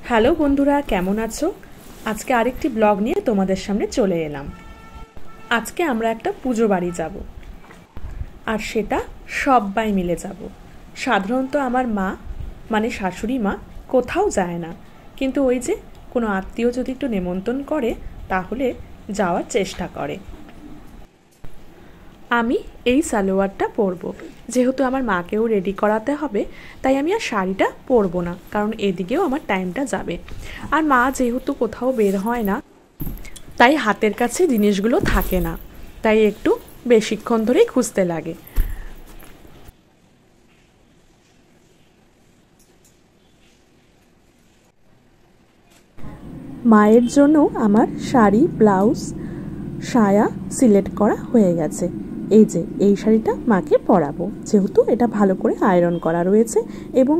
Hello বন্ধুরা, কেমন আছো? আজকে আরেকটি ব্লগ নিয়ে তোমাদের সামনে চলে এলাম। আজকে আমরা একটা পুজো বাড়ি যাব, আর সেটা সবাই মিলে যাব। সাধারণত আমার মা মানে শাশুড়ি মা কোথাও যায় না, কিন্তু ওই যে কোনো আত্মীয় যদি একটু নেমন্তন্ন করে তাহলে যাওয়ার চেষ্টা করে। আমি এই সালোয়ারটা পরবো, যেহেতু আমার মাকেও রেডি করাতে হবে, তাই আমি আর শাড়িটা পরবো না, কারণ এদিকেও আমার টাইমটা যাবে। আর মা যেহেতু কোথাও বের হয় না, তাই হাতের কাছে জিনিসগুলো থাকে না, তাই একটু বেশিক্ষণ ধরেই খুঁজতে লাগে। মায়ের জন্য আমার শাড়ি, ব্লাউজ, সায়া সিলেক্ট করা হয়ে গেছে। এই যে এই শাড়িটা মাকে পরাবো, যেহেতু এটা ভালো করে আয়রন করা রয়েছে এবং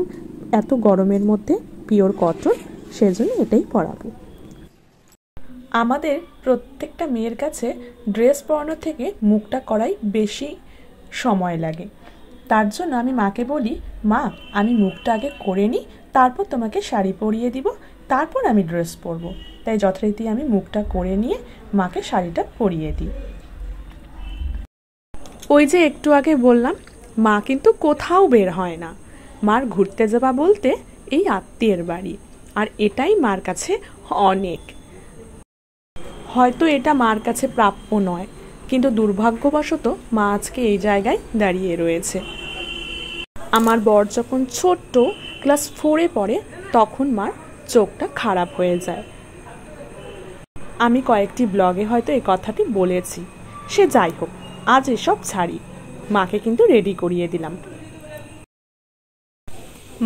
এত গরমের মধ্যে পিওর কটন, সেজন্য এটাই পরাবো। আমাদের প্রত্যেকটা মেয়ের কাছে ড্রেস পরানো থেকে মুখটা করাই বেশি সময় লাগে। তার জন্য আমি মাকে বলি, মা আমি মুখটা আগে করে নিই, তারপর তোমাকে শাড়ি পরিয়ে দিব, তারপর আমি ড্রেস পরবো। তাই যথারীতি আমি মুখটা করে নিয়ে মাকে শাড়িটা পরিয়ে দিই। ওই যে একটু আগে বললাম, মা কিন্তু কোথাও বের হয় না। মার ঘুরতে যাওয়া বলতে এই আত্মীয়ের বাড়ি, আর এটাই মার কাছে অনেক। হয়তো এটা মার কাছে প্রাপ্য নয়, কিন্তু দুর্ভাগ্যবশত মা আজকে এই জায়গায় দাঁড়িয়ে রয়েছে। আমার বর যখন ছোট্ট ক্লাস 4-এ পড়ে, তখন মার চোখটা খারাপ হয়ে যায়। আমি কয়েকটি ব্লগে হয়তো এই কথাটি বলেছি। সে যাই হোক, আজ এসব ছাড়ি, মাকে কিন্তু রেডি করিয়ে দিলাম।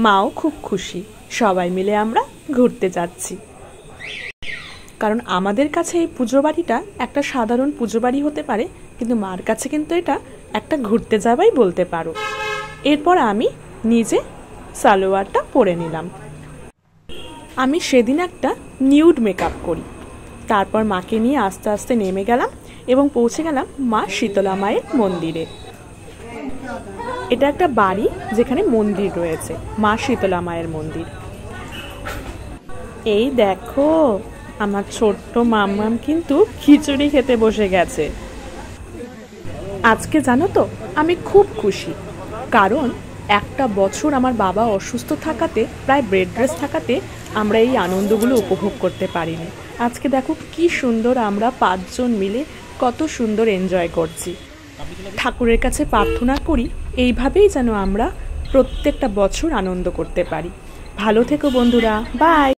মাও খুব খুশি, সবাই মিলে আমরা ঘুরতে যাচ্ছি। কারণ আমাদের কাছে এই পুজো বাড়িটা একটা সাধারণ পুজো বাড়ি হতে পারে, কিন্তু মার কাছে কিন্তু এটা একটা ঘুরতে যাওয়াই বলতে পারো। এরপর আমি নিজে সালোয়ারটা পরে নিলাম। আমি সেদিন একটা নিউড মেকআপ করি, তারপর মাকে নিয়ে আস্তে আস্তে নেমে গেলাম এবং পৌঁছে গেলাম মা শীতলা মায়ের মন্দিরে। এটা একটা বাড়ি যেখানে মন্দির রয়েছে, মা শীতলা মায়ের মন্দির। এই দেখো, আমার ছোট্ট মাম্মাম কিন্তু খিচুড়ি খেতে বসে গেছে। আজকে জানো তো আমি খুব খুশি, কারণ একটা বছর আমার বাবা অসুস্থ থাকাতে, প্রায় বেড রেস্ট থাকাতে আমরা এই আনন্দগুলো উপভোগ করতে পারিনি। আজকে দেখো কি সুন্দর আমরা 5 জন মিলে কত সুন্দর এনজয় করছি। ঠাকুরের কাছে প্রার্থনা করি এইভাবেই যেন আমরা প্রত্যেকটা বছর আনন্দ করতে পারি। ভালো থেকো বন্ধুরা, বাই।